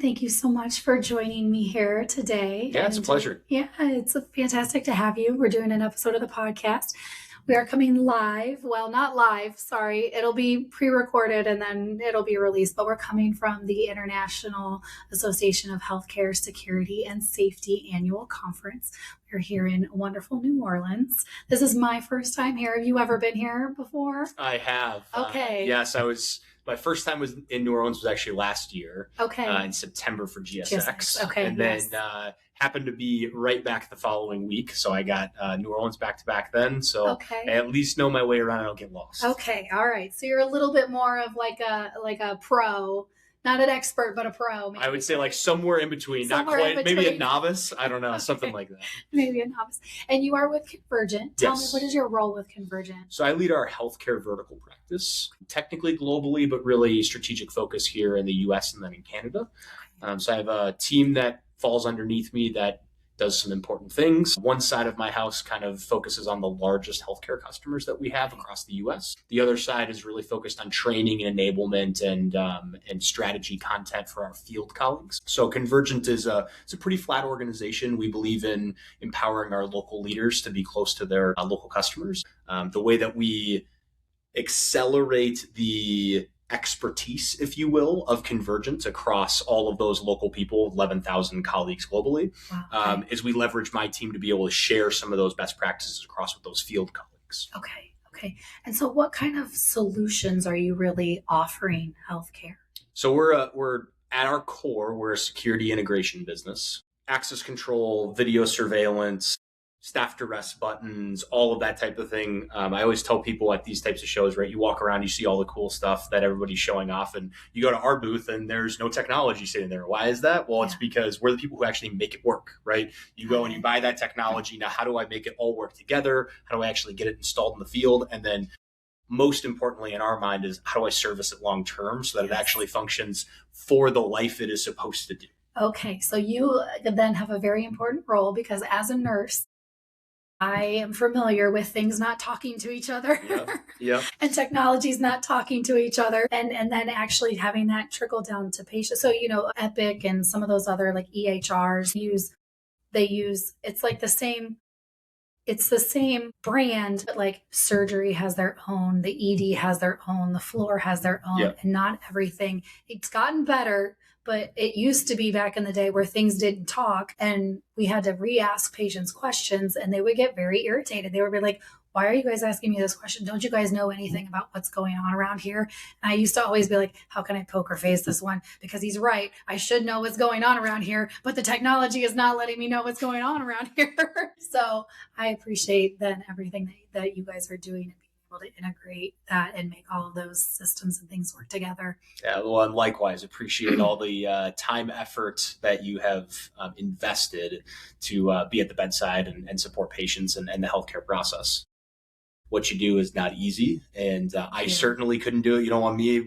Thank you so much for joining me here today. Yeah, it's a pleasure. Yeah, it's fantastic to have you. We're doing an episode of the podcast. We are coming live. Well, not live, sorry. It'll be pre-recorded and then it'll be released, but we're coming from the International Association of Healthcare Security and Safety Annual Conference. We're here in wonderful New Orleans. This is my first time here. Have you ever been here before? I have. Okay. Yes, my first time was in New Orleans was actually last year. Okay. In September for GSX. Okay. And then happened to be right back the following week. So I got New Orleans back to back then. So I at least know my way around and I don't get lost. Okay. All right. So you're a little bit more of like a pro. Not an expert, but a pro. Maybe. I would say like somewhere in between, not quite, maybe a novice. I don't know, something like that. Maybe a novice. And you are with Convergent. Tell me, what is your role with Convergent? So I lead our healthcare vertical practice, technically globally, but really strategic focus here in the US and then in Canada. So I have a team that falls underneath me that does some important things. One side of my house kind of focuses on the largest healthcare customers that we have across the US. The other side is really focused on training and enablement and strategy content for our field colleagues. So Convergent it's a pretty flat organization. We believe in empowering our local leaders to be close to their local customers. The way that we accelerate the expertise, if you will, of Convergent across all of those local people, 11,000 colleagues globally, is we leverage my team to be able to share some of those best practices across with those field colleagues. Okay. And so what kind of solutions are you really offering healthcare? So we're at our core, we're a security integration business, access control, video surveillance, staff to rest buttons, all of that type of thing. I always tell people at these types of shows, right? You walk around, you see all the cool stuff that everybody's showing off, and you go to our booth and there's no technology sitting there. Why is that? Well, it's because we're the people who actually make it work, right? You go and you buy that technology. Now, how do I make it all work together? How do I actually get it installed in the field? And then most importantly in our mind is how do I service it long term so that it actually functions for the life it is supposed to do? Okay, so you then have a very important role because as a nurse, I am familiar with things not talking to each other and technologies not talking to each other and then actually having that trickle down to patients. So, Epic and some of those other like EHRs it's like it's the same brand, but like surgery has their own, the ED has their own, the floor has their own, and not everything. It's gotten better. But it used to be back in the day where things didn't talk and we had to re-ask patients questions and they would get very irritated. They would be like, why are you guys asking me this question? Don't you guys know anything about what's going on around here? And I used to always be like, how can I poker face this one? Because he's right. I should know what's going on around here, but the technology is not letting me know what's going on around here. So I appreciate then everything that you guys are doing and to integrate that and make all of those systems and things work together. Yeah, well, and likewise, appreciate all the time, effort that you have invested to be at the bedside and support patients and the healthcare process. What you do is not easy, and I certainly couldn't do it. You don't want me,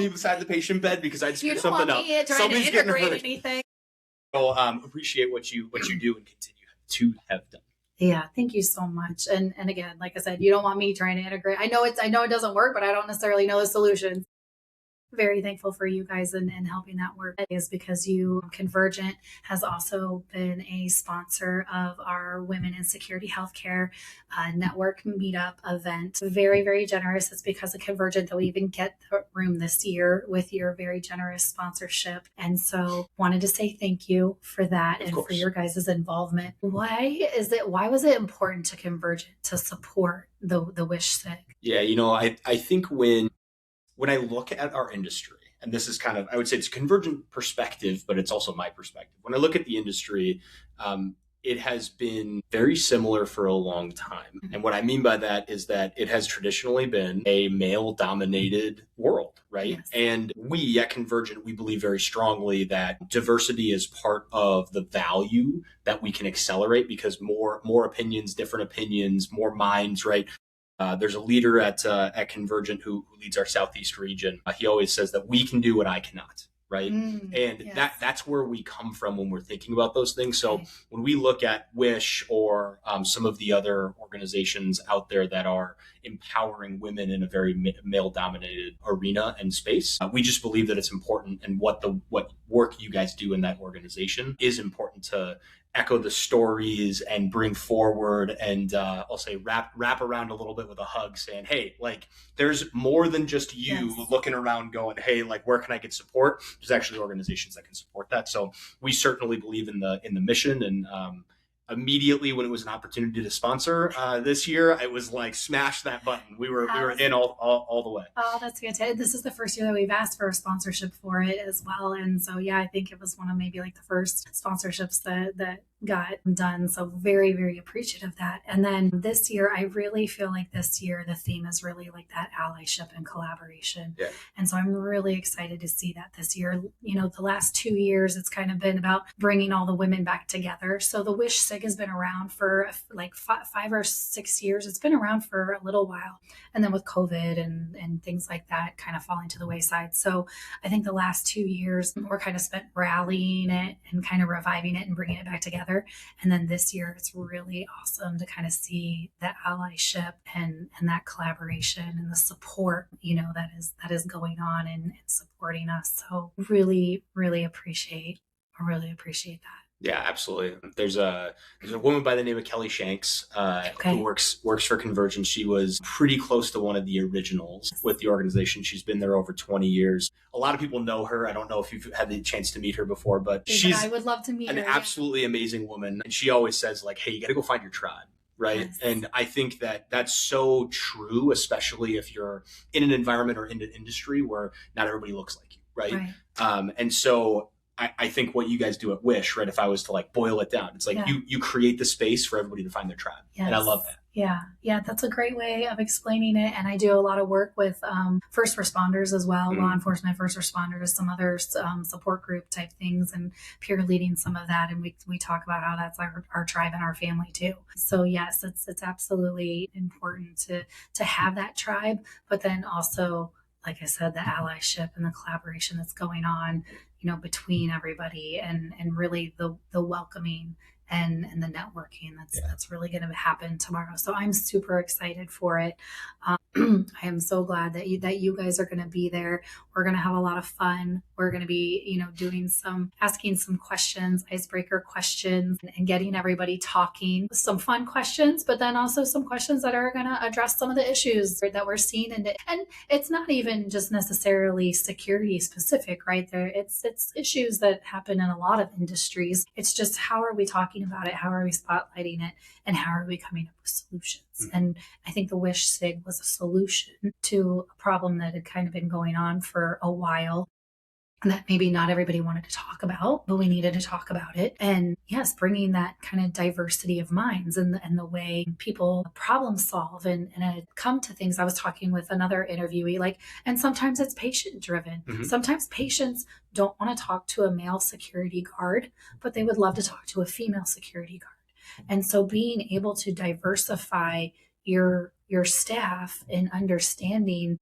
beside the patient bed because I'd screw something up. Somebody's getting hurt. Anything. So appreciate what you do and continue to have done. Yeah, thank you so much. And again, like I said, you don't want me trying to integrate. I know it doesn't work, but I don't necessarily know the solutions. Very thankful for you guys and helping that work is because Convergent has also been a sponsor of our Women in Security Healthcare Network Meetup event. Very, very generous. It's because of Convergent that we even get the room this year with your very generous sponsorship. And so wanted to say thank you for that and for your guys' involvement. Why was it important to Convergent to support the WISH-SIG? Yeah, I think when I look at our industry, and this is kind of, I would say it's a Convergent perspective, but it's also my perspective. When I look at the industry, it has been very similar for a long time. And what I mean by that is that it has traditionally been a male-dominated world, right? Yes. And we at Convergent, we believe very strongly that diversity is part of the value that we can accelerate because more opinions, different opinions, more minds, right? There's a leader at Convergent who leads our Southeast region. He always says that we can do what I cannot, right? And that's where we come from when we're thinking about those things. So when we look at Wish or some of the other organizations out there that are empowering women in a very male-dominated arena and space, we just believe that it's important, and what work you guys do in that organization is important to echo the stories and bring forward, and I'll say wrap around a little bit with a hug, saying, hey, like, there's more than just you looking around going, hey, like, where can I get support? There's actually organizations that can support that. So we certainly believe in the mission, and immediately when it was an opportunity to sponsor this year, it was like, smash that button. We were in all the way. Oh, that's fantastic. This is the first year that we've asked for a sponsorship for it as well. And so, I think it was one of maybe like the first sponsorships that got done. So very, very appreciative of that. And then this year, I really feel like this year, the theme is really like that allyship and collaboration. Yeah. And so I'm really excited to see that this year. The last 2 years, it's kind of been about bringing all the women back together. So the Wish SIG has been around for like 5 or 6 years. It's been around for a little while. And then with COVID and things like that kind of falling to the wayside. So I think the last 2 years we're kind of spent rallying it and kind of reviving it and bringing it back together. And then this year, it's really awesome to kind of see that allyship and that collaboration and the support, that is going on and supporting us. So really, really appreciate that. Yeah, absolutely. There's a woman by the name of Kelly Shanks who works for Convergent. She was pretty close to one of the originals with the organization. She's been there over 20 years. A lot of people know her. I don't know if you've had the chance to meet her before, but I would love to meet her. An absolutely amazing woman. And she always says, like, hey, you got to go find your tribe. Right. Yes. And I think that that's so true, especially if you're in an environment or in an industry where not everybody looks like you. Right. And so I think what you guys do at Wish, right, if I was to like boil it down, it's like you create the space for everybody to find their tribe. Yes. And I love that. Yeah, that's a great way of explaining it. And I do a lot of work with first responders as well, law enforcement, first responders, some other support group type things, and peer leading some of that. And we talk about how that's our tribe and our family too. So yes, it's absolutely important to have that tribe, but then also, like I said, the allyship and the collaboration that's going on, between everybody, and really the welcoming and the networking that's really going to happen tomorrow. So I'm super excited for it. I am so glad that you guys are going to be there. We're going to have a lot of fun. We're going to be, asking some questions, icebreaker questions, and getting everybody talking. Some fun questions, but then also some questions that are going to address some of the issues that we're seeing. And it's not even just necessarily security specific, right? It's issues that happen in a lot of industries. It's just, how are we talking about it? How are we spotlighting it? And how are we coming up with solutions? And I think the Wish SIG was a solution to a problem that had kind of been going on for a while, that maybe not everybody wanted to talk about, but we needed to talk about it. And yes, bringing that kind of diversity of minds and the way people problem solve and come to things. I was talking with another interviewee, and sometimes it's patient driven. Mm-hmm. Sometimes patients don't want to talk to a male security guard, but they would love to talk to a female security guard. And so being able to diversify your staff and understanding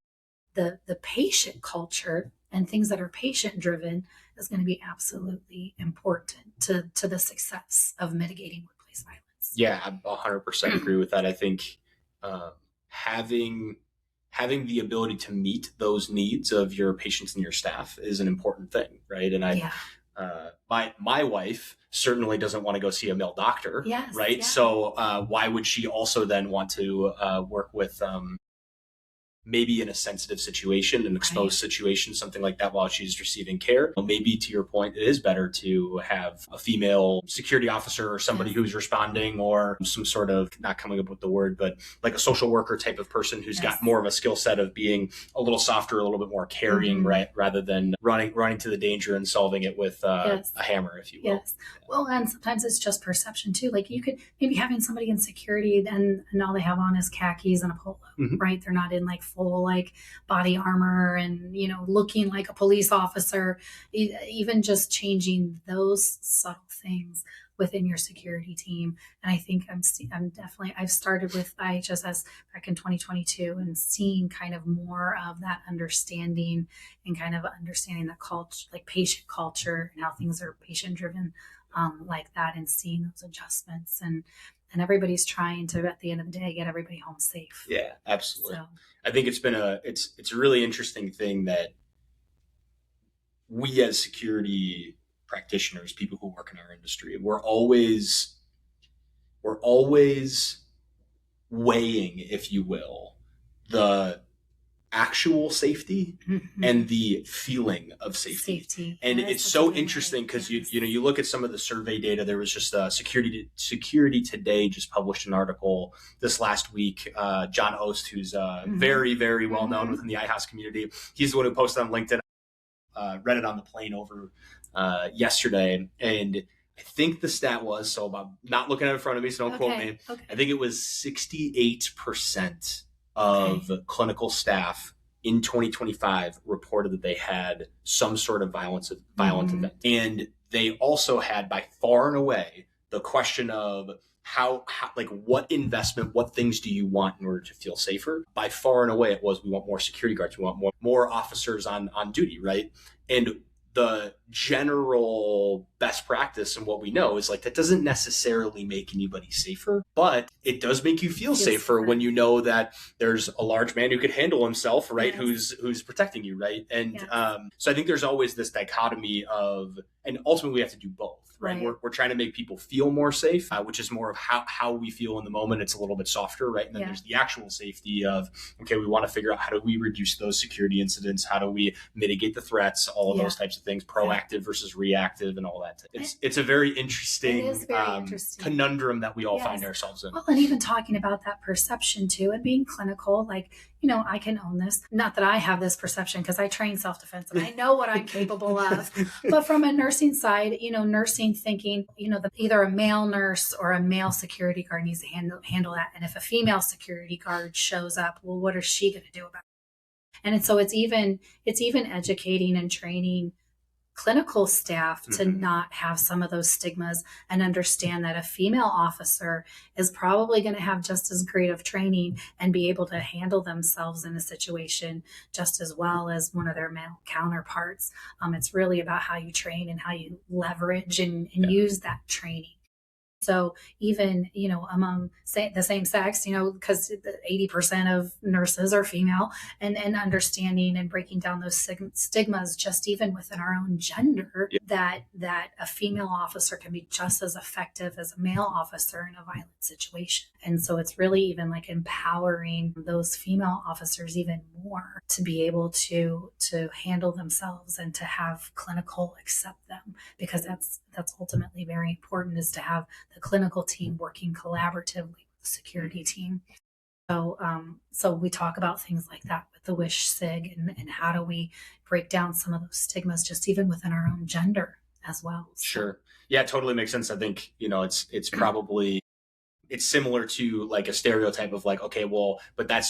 the patient culture and things that are patient driven is going to be absolutely important to the success of mitigating workplace violence. Yeah, I 100% agree with that. I think having the ability to meet those needs of your patients and your staff is an important thing, right? And my wife certainly doesn't want to go see a male doctor, yes, right? Yeah. So why would she also then want to work with maybe in a sensitive situation, an exposed situation, something like that while she's receiving care? Well, maybe to your point, it is better to have a female security officer or somebody who's responding, or some sort of, not coming up with the word, but like a social worker type of person who's got more of a skill set of being a little softer, a little bit more caring, right? Rather than running to the danger and solving it with a hammer, if you will. Yes. Well, and sometimes it's just perception too. Like, you could maybe having somebody in security and all they have on is khakis and a polo, right? They're not in like full full like body armor and, looking like a police officer, even just changing those subtle things within your security team. And I think I've started with IHSS back in 2022 and seeing kind of more of that understanding and kind of understanding the culture, like patient culture and how things are patient driven, like that, and seeing those adjustments, and everybody's trying to, at the end of the day, get everybody home safe. Yeah, absolutely. So, I think it's a really interesting thing that we as security practitioners, people who work in our industry, we're always weighing, if you will, the actual safety and the feeling of safety. And it's so interesting because you look at some of the survey data. There was just Security Today just published an article this last week. John Ost, who's very, very well known within the IHOS community, he's the one who posted on LinkedIn. Read it on the plane over yesterday, and I think the stat was, so I'm not looking at it in front of me, so don't quote me. Okay. I think it was 68% of clinical staff in 2025 reported that they had some sort of violent event. And they also had, by far and away, the question of how like what investment, what things do you want in order to feel safer? By far and away, it was, we want more security guards, we want more officers on duty, right? And the general best practice and what we know is like that doesn't necessarily make anybody safer, but it does make you feel safer when you know that there's a large man who could handle himself, right? Yes. Who's protecting you, right? And yes. So I think there's always this dichotomy of, and ultimately we have to do both. Right. We're trying to make people feel more safe, which is more of how we feel in the moment. It's a little bit softer, right? And then there's the actual safety of, okay, we want to figure out how do we reduce those security incidents? How do we mitigate the threats? All of those types of things, proactive versus reactive and all that. It's a very interesting, conundrum that we all find ourselves in. Well, and even talking about that perception too, and being clinical, like, I can own this. Not that I have this perception because I train self-defense and I know what I'm capable of. But from a nursing side, nursing thinking, either a male nurse or a male security guard needs to handle that. And if a female security guard shows up, well, what is she going to do about it? And so it's even educating and training clinical staff to not have some of those stigmas and understand that a female officer is probably going to have just as great of training and be able to handle themselves in a situation just as well as one of their male counterparts. It's really about how you train and how you leverage and use that training. So even, among the same sex, because 80% of nurses are female, and understanding and breaking down those stigmas just even within our own gender, that a female officer can be just as effective as a male officer in a violent situation. And so it's really even like empowering those female officers even more to be able to handle themselves and to have clinical accept them, because that's ultimately very important, is to have the clinical team working collaboratively with the security team. So we talk about things like that with the WISH SIG, and how do we break down some of those stigmas just even within our own gender as well. Sure. Yeah, it totally makes sense. I think, it's probably, it's similar to like a stereotype of like, okay, well, but that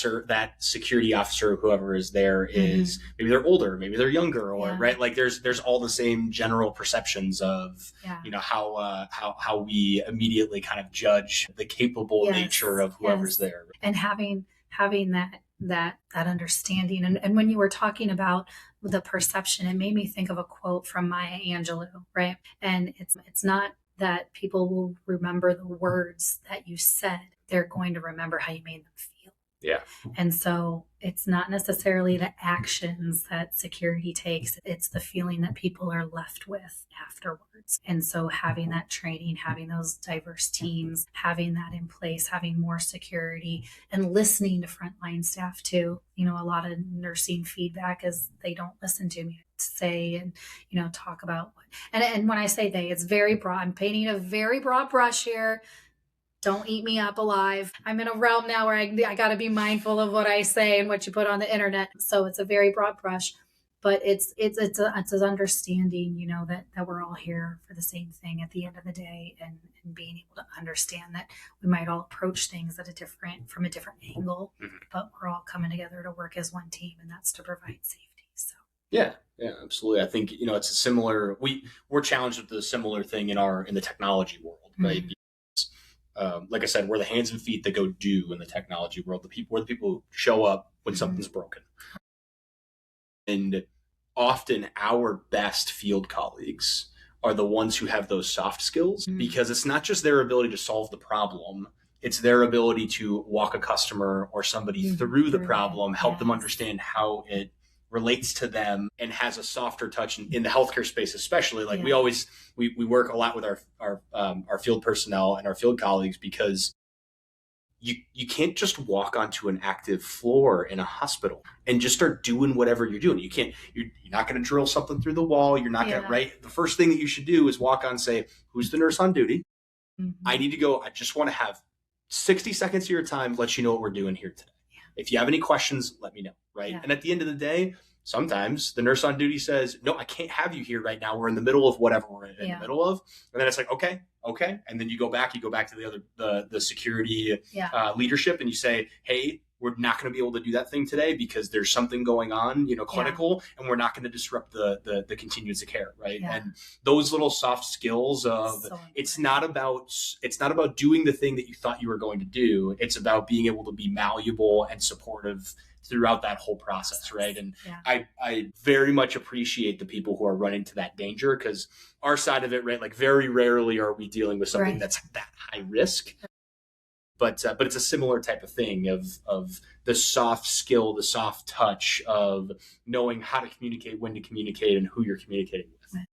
security officer, whoever is there, is maybe they're older, maybe they're younger, or right. Like there's all the same general perceptions of, how we immediately kind of judge the capable nature of whoever's there. And having that understanding. And when you were talking about the perception, it made me think of a quote from Maya Angelou, right? And it's not that people will remember the words that you said. They're going to remember how you made them feel. Yeah. And so it's not necessarily the actions that security takes. It's the feeling that people are left with afterwards. And so having that training, having those diverse teams, having that in place, having more security, and listening to frontline staff too. A lot of nursing feedback is they don't listen to me say and talk about and when I say they, it's very broad. I'm painting a very broad brush here. Don't eat me up alive. I'm in a realm now where I got to be mindful of what I say and what you put on the internet. So it's a very broad brush. but it's an understanding, that we're all here for the same thing at the end of the day, and being able to understand that we might all approach things from a different angle, but we're all coming together to work as one team, and that's to provide safety. So yeah, absolutely. I think it's a similar. We're challenged with a similar thing in the technology world, right? Like I said, we're the hands and feet that go do in the technology world. We're the people who show up when something's broken. And often our best field colleagues are the ones who have those soft skills, because it's not just their ability to solve the problem. It's their ability to walk a customer or somebody through the problem, help them understand how it relates to them, and has a softer touch in the healthcare space, especially. Like we work a lot with our field personnel and our field colleagues, because you can't just walk onto an active floor in a hospital and just start doing whatever you're doing. You're not going to drill something through the wall. You're not going to, right? The first thing that you should do is walk on, say, who's the nurse on duty? I need to go. I just want to have 60 seconds of your time, let you know what we're doing here today. If you have any questions, let me know, right? And at the end of the day, sometimes the nurse on duty says, no, I can't have you here right now. We're in the middle of whatever we're in the middle of. And then it's like, okay. And then you go back to the security leadership, and you say, hey, we're not going to be able to do that thing today because there's something going on, clinical, and we're not going to disrupt the continuance of care, right? And those little soft skills of it's not about doing the thing that you thought you were going to do. It's about being able to be malleable and supportive throughout that whole process, right? And I very much appreciate the people who are running to that danger, because our side of it, right, like very rarely are we dealing with something that's that high risk. But it's a similar type of thing of the soft skill, the soft touch of knowing how to communicate, when to communicate, and who you're communicating with.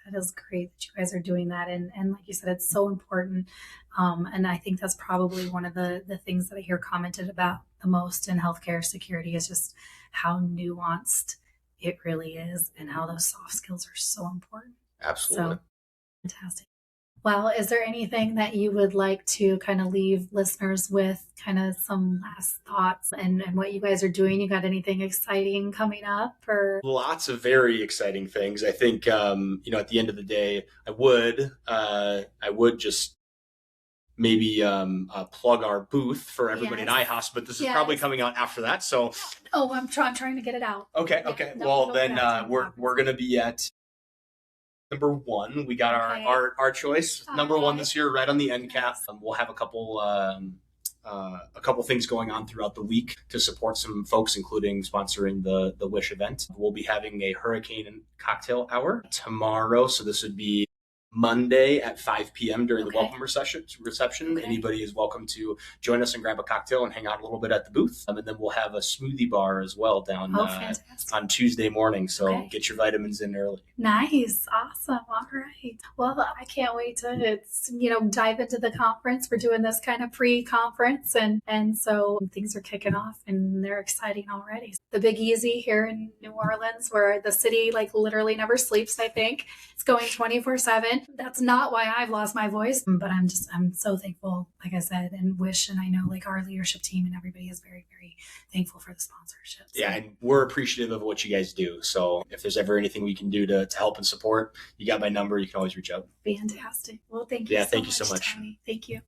That is great that you guys are doing that. And like you said, it's so important. And I think that's probably one of the things that I hear commented about the most in healthcare security, is just how nuanced it really is, and how those soft skills are so important. Absolutely. So fantastic. Well, is there anything that you would like to kind of leave listeners with, kind of some last thoughts and what you guys are doing? You got anything exciting coming up? Or lots of very exciting things. I think, at the end of the day, I would just maybe plug our booth for everybody in iHosp, but this is probably coming out after that. So, I'm trying to get it out. Okay. Well, then we're going to be at number 1. We got our choice number 1 this year, right on the end cap. We'll have a couple things going on throughout the week to support some folks, including sponsoring the Wish event. We'll be having a hurricane and cocktail hour tomorrow, so this would be Monday at 5 p.m. during the welcome reception. Anybody is welcome to join us and grab a cocktail and hang out a little bit at the booth. And then we'll have a smoothie bar as well down on Tuesday morning. So get your vitamins in early. Nice. Awesome. All right. Well, I can't wait to dive into the conference. We're doing this kind of pre-conference, and so things are kicking off, and they're exciting already. The Big Easy here in New Orleans, where the city literally never sleeps, I think. It's going 24/7. That's not why I've lost my voice, but I'm so thankful, like I said, and Wish, and I know our leadership team and everybody is very, very thankful for the sponsorship. So. Yeah, and we're appreciative of what you guys do. So if there's ever anything we can do to help and support, you got my number. You can always reach out. Fantastic. Well, thank you. Thank you so much. Tony. Thank you.